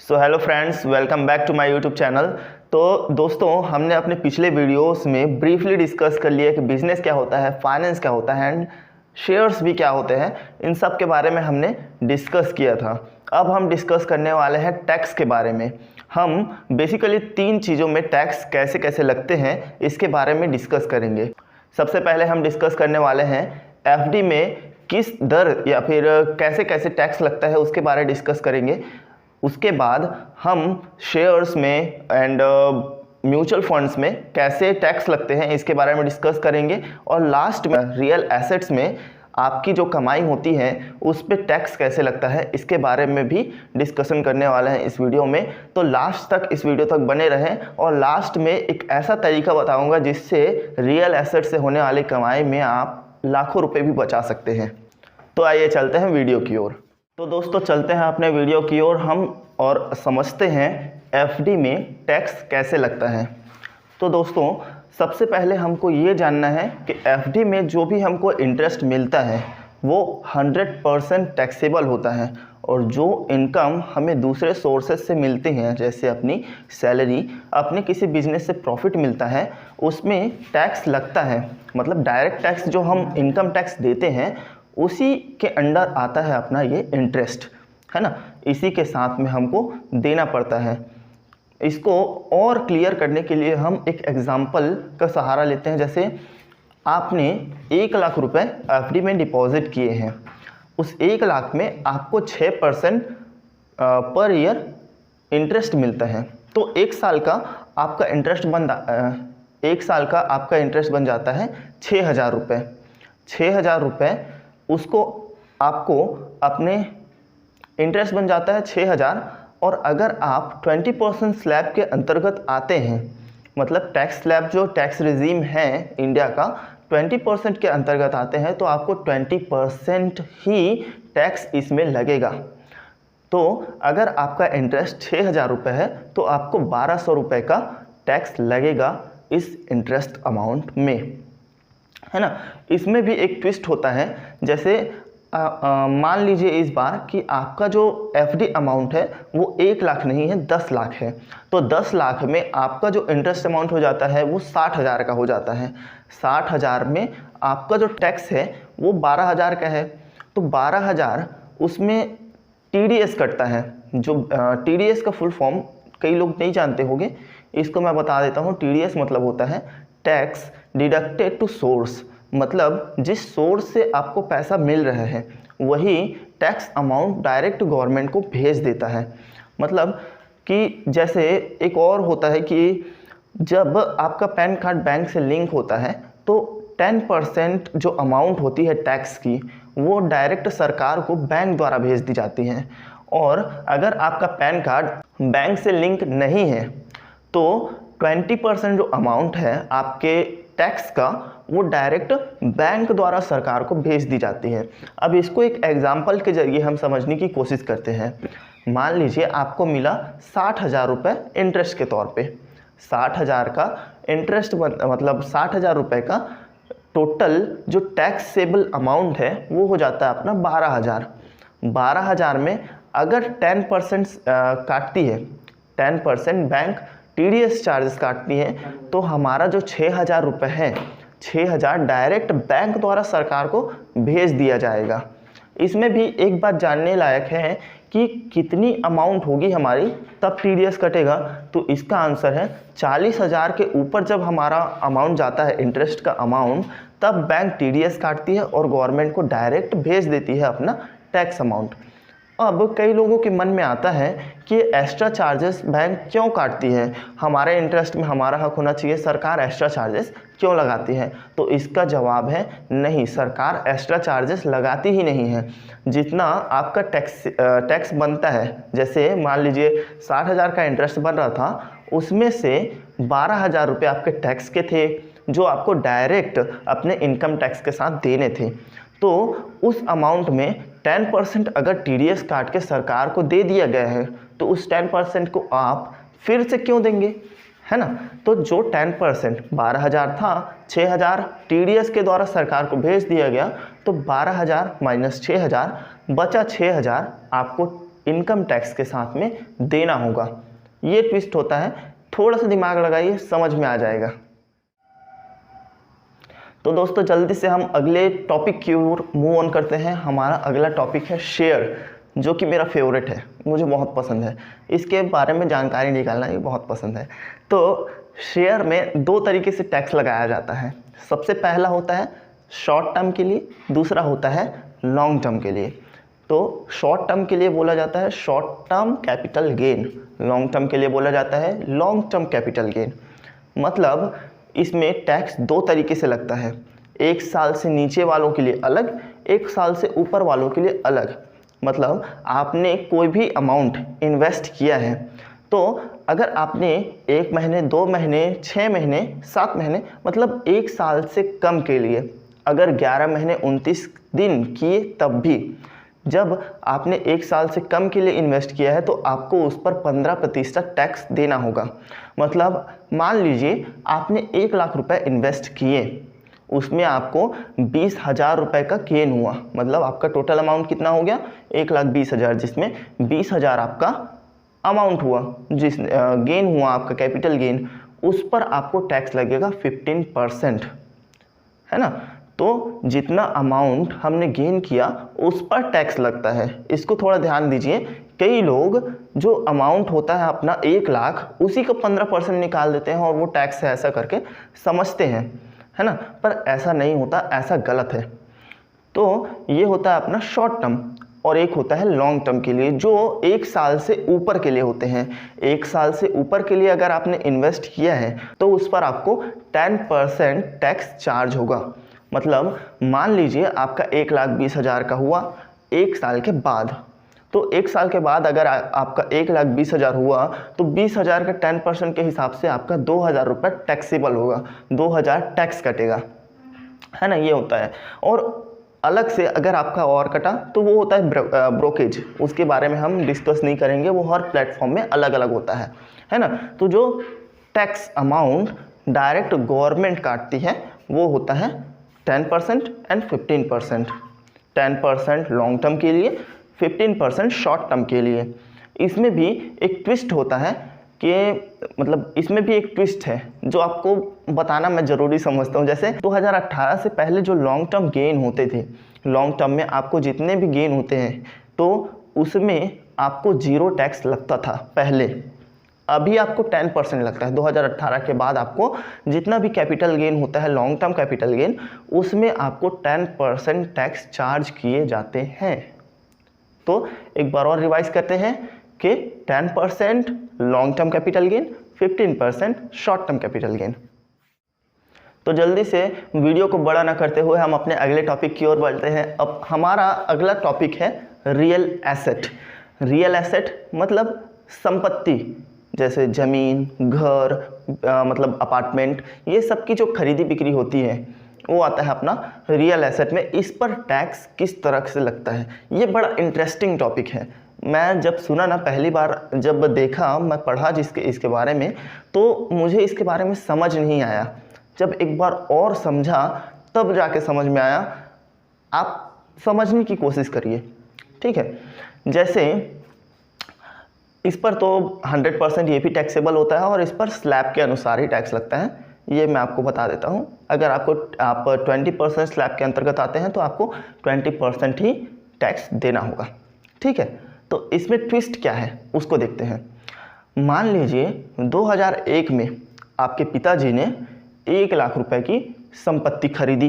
So hello friends, welcome back to my YouTube channel. तो दोस्तों, हमने अपने पिछले वीडियोस में ब्रीफली डिस्कस कर लिया कि बिज़नेस क्या होता है, फाइनेंस क्या होता है एंड शेयर्स भी क्या होते हैं। इन सब के बारे में हमने डिस्कस किया था। अब हम डिस्कस करने वाले हैं टैक्स के बारे में। हम बेसिकली 3 चीज़ों में टैक्स कैसे कैसे लगते हैं इसके बारे में डिस्कस करेंगे। सबसे पहले हम डिस्कस करने वाले हैं एफडी में किस दर या फिर कैसे कैसे टैक्स लगता है उसके बारे में डिस्कस करेंगे। उसके बाद हम शेयर्स में एंड म्यूचुअल फंड्स में कैसे टैक्स लगते हैं इसके बारे में डिस्कस करेंगे। और लास्ट में रियल एसेट्स में आपकी जो कमाई होती है उस पर टैक्स कैसे लगता है इसके बारे में भी डिस्कशन करने वाले हैं इस वीडियो में। तो लास्ट तक इस वीडियो तक बने रहें और लास्ट में एक ऐसा तरीका बताऊंगा जिससे रियल एसेट से होने वाली कमाई में आप लाखों रुपए भी बचा सकते हैं। तो आइए चलते हैं वीडियो की ओर। तो दोस्तों, चलते हैं अपने वीडियो की ओर हम और समझते हैं एफडी में टैक्स कैसे लगता है। तो दोस्तों, सबसे पहले हमको ये जानना है कि एफडी में जो भी हमको इंटरेस्ट मिलता है वो 100% टैक्सेबल होता है। और जो इनकम हमें दूसरे सोर्सेज से मिलती हैं, जैसे अपनी सैलरी, अपने किसी बिजनेस से प्रॉफिट मिलता है, उसमें टैक्स लगता है। मतलब डायरेक्ट टैक्स जो हम इनकम टैक्स देते हैं उसी के अंडर आता है अपना ये इंटरेस्ट, है ना। इसी के साथ में हमको देना पड़ता है। इसको और क्लियर करने के लिए हम एक एग्जांपल का सहारा लेते हैं। जैसे आपने 1 लाख रुपए एफडी में डिपॉजिट किए हैं, उस 1 लाख में आपको 6% पर ईयर इंटरेस्ट मिलता है। तो 1 साल का आपका इंटरेस्ट बन जाता है 6,000 रुपये। 6,000 रुपये उसको आपको अपने इंटरेस्ट बन जाता है 6,000। और अगर आप 20% स्लैब के अंतर्गत आते हैं, मतलब टैक्स स्लैब जो टैक्स रिजीम है इंडिया का 20% के अंतर्गत आते हैं, तो आपको 20% ही टैक्स इसमें लगेगा। तो अगर आपका इंटरेस्ट 6,000 रुपये है तो आपको 1,200 रुपये का टैक्स लगेगा इस इंटरेस्ट अमाउंट में, है ना। इसमें भी एक ट्विस्ट होता है। जैसे मान लीजिए इस बार कि आपका जो एफडी अमाउंट है वो 1 लाख नहीं है, 10 लाख है। तो 10 लाख में आपका जो इंटरेस्ट अमाउंट हो जाता है वो 60,000 का हो जाता है। 60,000 में आपका जो टैक्स है वो 12,000 का है। तो 12,000 उसमें टीडीएस कटता है। जो टीडीएस का फुल फॉर्म कई लोग नहीं जानते होंगे, इसको मैं बता देता हूँ। टीडीएस मतलब होता है टैक्स डिडक्टेड टू सोर्स। मतलब जिस सोर्स से आपको पैसा मिल रहा है वही टैक्स अमाउंट डायरेक्ट गवर्नमेंट को भेज देता है। मतलब कि जैसे एक और होता है कि जब आपका पैन कार्ड बैंक से लिंक होता है तो 10% जो अमाउंट होती है टैक्स की वो डायरेक्ट सरकार को बैंक द्वारा भेज दी जाती है। और अगर आपका पैन कार्ड बैंक से लिंक नहीं है तो 20% जो अमाउंट है आपके टैक्स का वो डायरेक्ट बैंक द्वारा सरकार को भेज दी जाती है। अब इसको एक एग्जांपल के जरिए हम समझने की कोशिश करते हैं। मान लीजिए आपको मिला 60,000 रुपये इंटरेस्ट के तौर पे। 60,000 का इंटरेस्ट मतलब 60,000 रुपये का टोटल जो टैक्सेबल अमाउंट है वो हो जाता है अपना 12,000। 12,000 में अगर 10% काटती है, 10% बैंक टीडीएस चार्जेस काटती है, तो हमारा जो 6,000 रुपये है 6,000 डायरेक्ट बैंक द्वारा सरकार को भेज दिया जाएगा। इसमें भी एक बात जानने लायक है कि कितनी अमाउंट होगी हमारी तब टीडीएस कटेगा। तो इसका आंसर है 40,000 के ऊपर जब हमारा अमाउंट जाता है इंटरेस्ट का अमाउंट, तब बैंक टीडीएस काटती है और गवर्नमेंट को डायरेक्ट भेज देती है अपना टैक्स अमाउंट। अब कई लोगों के मन में आता है कि एक्स्ट्रा चार्जेस बैंक क्यों काटती है, हमारे इंटरेस्ट में हमारा हक होना चाहिए, सरकार एक्स्ट्रा चार्जेस क्यों लगाती है। तो इसका जवाब है नहीं, सरकार एक्स्ट्रा चार्जेस लगाती ही नहीं है। जितना आपका टैक्स बनता है, जैसे मान लीजिए 60,000 का इंटरेस्ट बन रहा था, उसमें से 12,000 रुपये आपके टैक्स के थे जो आपको डायरेक्ट अपने इनकम टैक्स के साथ देने थे। तो उस अमाउंट में 10% अगर टीडीएस काट के सरकार को दे दिया गया है तो उस 10% को आप फिर से क्यों देंगे, है ना। तो जो 10% 12,000 था, 6,000 टीडीएस के द्वारा सरकार को भेज दिया गया, तो 12,000 माइनस 6,000 बचा 6,000 आपको इनकम टैक्स के साथ में देना होगा। ये ट्विस्ट होता है, थोड़ा सा दिमाग लगाइए, समझ में आ जाएगा। तो दोस्तों जल्दी से हम अगले टॉपिक की ओर मूव ऑन करते हैं। हमारा अगला टॉपिक है शेयर, जो कि मेरा फेवरेट है, मुझे बहुत पसंद है। इसके बारे में जानकारी निकालना ये बहुत पसंद है। तो शेयर में दो तरीके से टैक्स लगाया जाता है। सबसे पहला होता है शॉर्ट टर्म के लिए, दूसरा होता है लॉन्ग टर्म के लिए। तो शॉर्ट टर्म के लिए बोला जाता है short term capital gain, long term के लिए बोला जाता है लॉन्ग टर्म कैपिटल गेन। मतलब इसमें टैक्स दो तरीके से लगता है, 1 साल से नीचे वालों के लिए अलग, 1 साल से ऊपर वालों के लिए अलग। मतलब आपने कोई भी अमाउंट इन्वेस्ट किया है, तो अगर आपने 1 महीने, 2 महीने, 6 महीने, 7 महीने, मतलब 1 साल से कम के लिए अगर 11 महीने 29 दिन किए, तब भी जब आपने 1 साल से कम के लिए इन्वेस्ट किया है तो आपको उस पर 15% टैक्स देना होगा। मतलब मान लीजिए आपने 1 लाख रुपए इन्वेस्ट किए, उसमें आपको 20,000 रुपये का गेन हुआ। मतलब आपका टोटल अमाउंट कितना हो गया, 1,20,000, जिसमें 20,000 आपका अमाउंट हुआ, जिस गेन हुआ आपका कैपिटल गेन, उस पर आपको टैक्स लगेगा 15%, है ना। तो जितना अमाउंट हमने गेन किया उस पर टैक्स लगता है। इसको थोड़ा ध्यान दीजिए। कई लोग जो अमाउंट होता है अपना 1 लाख, उसी का 15% निकाल देते हैं और वो टैक्स है ऐसा करके समझते हैं, है ना। पर ऐसा नहीं होता, ऐसा गलत है। तो ये होता है अपना शॉर्ट टर्म, और एक होता है लॉन्ग टर्म के लिए, जो 1 साल से ऊपर के लिए होते हैं। 1 साल से ऊपर के लिए अगर आपने इन्वेस्ट किया है तो उस पर आपको 10% टैक्स चार्ज होगा। मतलब मान लीजिए आपका 1,20,000 का हुआ 1 साल के बाद, तो 1 साल के बाद अगर आपका 1,20,000 हुआ तो 20,000 का 10% के हिसाब से आपका 2,000 रुपये टैक्सेबल होगा, 2,000 टैक्स कटेगा, है ना। ये होता है। और अलग से अगर आपका और कटा तो वो होता है ब्रोकेज, उसके बारे में हम डिस्कस नहीं करेंगे, वो हर प्लेटफॉर्म में अलग अलग होता है ना। तो जो टैक्स अमाउंट डायरेक्ट गवर्नमेंट काटती है वो होता है 10% एंड 15%। 10% लॉन्ग टर्म के लिए, 15% शॉर्ट टर्म के लिए। इसमें भी एक ट्विस्ट होता है कि मतलब इसमें भी एक ट्विस्ट है जो आपको बताना मैं ज़रूरी समझता हूँ। जैसे 2018 से पहले जो लॉन्ग टर्म गेन होते थे, लॉन्ग टर्म में आपको जितने भी गेन होते हैं तो उसमें आपको 0 टैक्स लगता था पहले। अभी आपको 10% लगता है। 2018 के बाद आपको जितना भी कैपिटल गेन होता है, लॉन्ग टर्म कैपिटल गेन, उसमें आपको 10% टैक्स चार्ज किए जाते हैं। तो एक बार और रिवाइज करते हैं कि 10% long term capital gain, 15% short term capital gain. तो जल्दी से वीडियो को बड़ा ना करते हुए हम अपने अगले टॉपिक की ओर बढ़ते हैं। अब हमारा अगला टॉपिक है रियल एसेट। रियल एसेट मतलब संपत्ति, जैसे ज़मीन, घर, मतलब अपार्टमेंट, ये सब की जो खरीदी बिक्री होती है वो आता है अपना रियल एसेट में। इस पर टैक्स किस तरह से लगता है, ये बड़ा इंटरेस्टिंग टॉपिक है। मैं जब सुना ना, पहली बार जब देखा, मैं पढ़ा इसके बारे में, तो मुझे इसके बारे में समझ नहीं आया। जब एक बार और समझा तब जाके समझ में आया। आप समझने की कोशिश करिए, ठीक है। जैसे इस पर तो 100% ये भी टैक्सेबल होता है और इस पर स्लैब के अनुसार ही टैक्स लगता है। ये मैं आपको बता देता हूँ। अगर आप 20% स्लैब के अंतर्गत आते हैं तो आपको 20% ही टैक्स देना होगा, ठीक है। तो इसमें ट्विस्ट क्या है उसको देखते हैं। मान लीजिए 2001 में आपके पिताजी ने 1 लाख रुपए की संपत्ति खरीदी,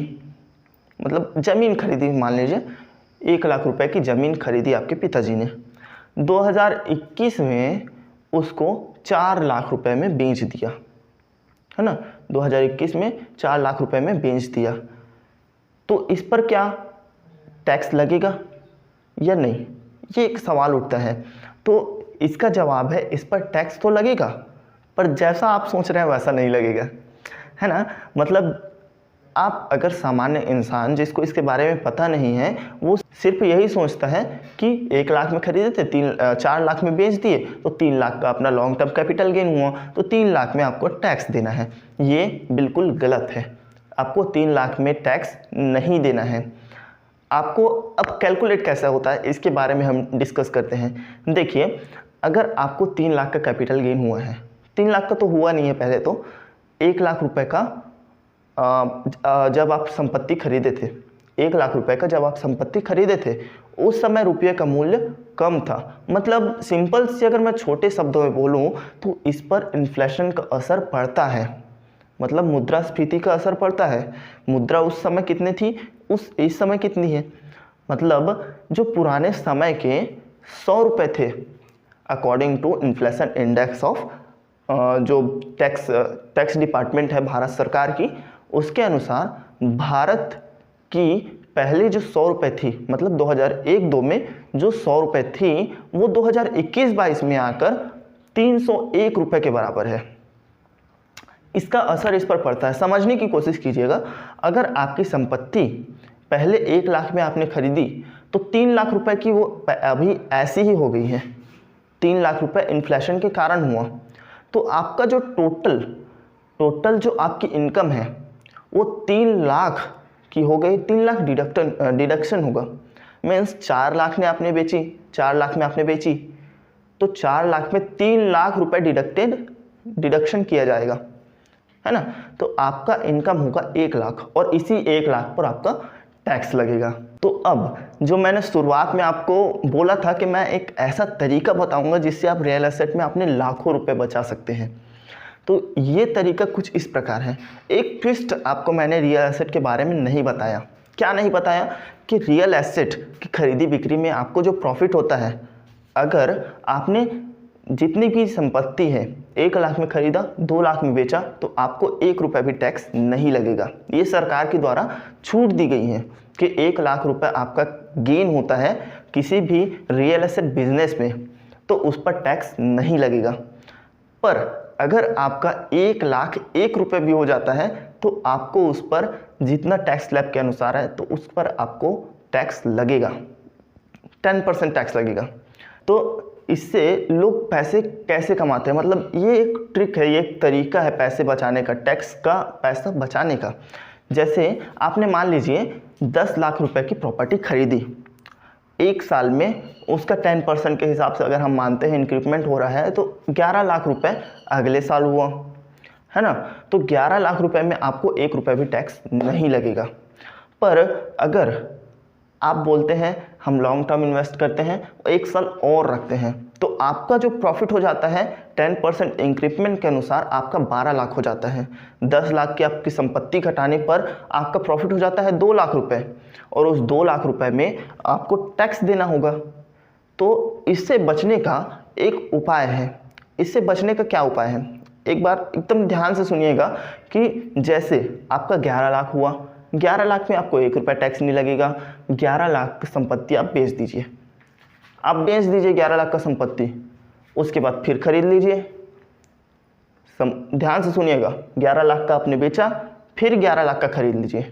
मतलब ज़मीन खरीदी। मान लीजिए 1 लाख रुपए की ज़मीन खरीदी आपके पिताजी ने। 2021 में उसको 4 लाख रुपए में बेच दिया, है ना। 2021 में 4 लाख रुपए में बेच दिया, तो इस पर क्या टैक्स लगेगा या नहीं, ये एक सवाल उठता है। तो इसका जवाब है इस पर टैक्स तो लगेगा, पर जैसा आप सोच रहे हैं वैसा नहीं लगेगा, है ना। मतलब आप अगर सामान्य इंसान जिसको इसके बारे में पता नहीं है, वो सिर्फ यही सोचता है कि 1 लाख में खरीदे थे, 4 लाख में बेच दिए, तो 3 लाख का अपना लॉन्ग टर्म कैपिटल गेन हुआ, तो 3 लाख में आपको टैक्स देना है। ये बिल्कुल गलत है। आपको 3 लाख में टैक्स नहीं देना है। आपको अब कैलकुलेट कैसा होता है इसके बारे में हम डिस्कस करते हैं। देखिए, अगर आपको 3 लाख का कैपिटल गेन हुआ है, 3 लाख का तो हुआ नहीं है पहले, तो 1 लाख रुपए का जब आप संपत्ति खरीदे थे, 1 लाख रुपए का जब आप संपत्ति खरीदे थे, उस समय रुपये का मूल्य कम था। मतलब सिंपल से अगर मैं छोटे शब्दों में बोलूं तो इस पर इन्फ्लेशन का असर पड़ता है, मतलब मुद्रास्फीति का असर पड़ता है। मुद्रा उस समय कितनी थी, इस समय कितनी है, मतलब जो पुराने समय के 100 रुपये थे according to inflation index of जो टैक्स डिपार्टमेंट है भारत सरकार की, उसके अनुसार भारत की पहले जो 100 रुपये थी, मतलब 2001-2 में जो 100 रुपये थी, वो 2021-22 में आकर 301 रुपये के बराबर है। इसका असर इस पर पड़ता है, समझने की कोशिश कीजिएगा। अगर आपकी संपत्ति पहले 1 लाख में आपने खरीदी तो 3 लाख रुपए की वो अभी ऐसी ही हो गई है, 3 लाख रुपए इन्फ्लेशन के कारण हुआ, तो आपका जो टोटल जो आपकी इनकम है वो 3 लाख की हो गई। 3 लाख डिडक्शन होगा, मीन्स 4 लाख में आपने बेची, 4 लाख में आपने बेची तो 4 लाख में 3 लाख रुपए डिडक्शन किया जाएगा, है ना। तो आपका इनकम होगा 1 लाख और इसी 1 लाख पर आपका टैक्स लगेगा। तो अब जो मैंने शुरुआत में आपको बोला था कि मैं एक ऐसा तरीका बताऊंगा जिससे आप रियल एस्टेट में अपने लाखों रुपए बचा सकते हैं, तो ये तरीका कुछ इस प्रकार है। एक ट्विस्ट आपको मैंने रियल एस्टेट के बारे में नहीं बताया। क्या नहीं बताया? कि रियल एस्टेट की खरीदी बिक्री में आपको जो प्रॉफिट होता है, अगर आपने जितनी भी संपत्ति है 1 लाख में खरीदा, 2 लाख में बेचा, तो आपको 1 रुपये भी टैक्स नहीं लगेगा। ये सरकार के द्वारा छूट दी गई है कि 1 लाख रुपए आपका गेन होता है किसी भी रियल एस्टेट बिजनेस में, तो उस पर टैक्स नहीं लगेगा। पर अगर आपका 1 लाख 1 रुपये भी हो जाता है तो आपको उस पर जितना टैक्स स्लैब के अनुसार है तो उस पर आपको टैक्स लगेगा, 10% टैक्स लगेगा। तो इससे लोग पैसे कैसे कमाते हैं, मतलब ये एक ट्रिक है, ये एक तरीका है पैसे बचाने का, टैक्स का पैसा बचाने का। जैसे आपने मान लीजिए 10 लाख रुपए की प्रॉपर्टी खरीदी, 1 साल में उसका 10% के हिसाब से अगर हम मानते हैं इंक्रीमेंट हो रहा है तो 11 लाख रुपए अगले साल हुआ, है ना। तो 11 लाख रुपए में आपको 1 रुपये भी टैक्स नहीं लगेगा। पर अगर आप बोलते हैं हम लॉन्ग टर्म इन्वेस्ट करते हैं, 1 साल और रखते हैं, तो आपका जो प्रॉफिट हो जाता है 10% इंक्रीमेंट के अनुसार आपका 12 लाख हो जाता है। 10 लाख की आपकी संपत्ति घटाने पर आपका प्रॉफिट हो जाता है 2 लाख रुपए, और उस 2 लाख रुपए में आपको टैक्स देना होगा। तो इससे बचने का एक उपाय है। इससे बचने का क्या उपाय है, एक बार एकदम ध्यान से सुनिएगा कि जैसे आपका 11 लाख हुआ, 11 लाख में आपको 1 रुपये टैक्स नहीं लगेगा। 11 लाख की संपत्ति आप बेच दीजिए, आप बेच दीजिए 11 लाख का संपत्ति, उसके बाद फिर खरीद लीजिए। ध्यान से सुनिएगा, 11 लाख का आपने बेचा, फिर 11 लाख का खरीद लीजिए।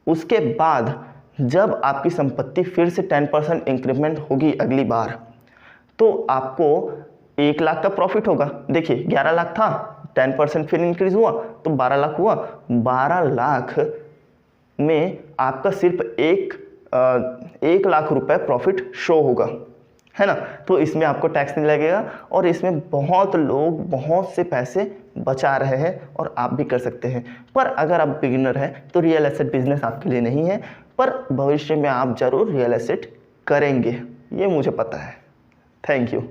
उसके बाद जब आपकी संपत्ति फिर से 10% इंक्रीमेंट होगी अगली बार, तो आपको 1 लाख का प्रॉफिट होगा। देखिए 11 लाख था, 10% फिर इंक्रीज हुआ तो 12 लाख हुआ। 12 लाख में आपका सिर्फ 1 लाख रुपए प्रॉफिट शो होगा, है ना। तो इसमें आपको टैक्स नहीं लगेगा और इसमें बहुत लोग बहुत से पैसे बचा रहे हैं और आप भी कर सकते हैं। पर अगर आप बिगिनर हैं तो रियल एस्टेट बिजनेस आपके लिए नहीं है, पर भविष्य में आप जरूर रियल एस्टेट करेंगे, ये मुझे पता है। Thank you.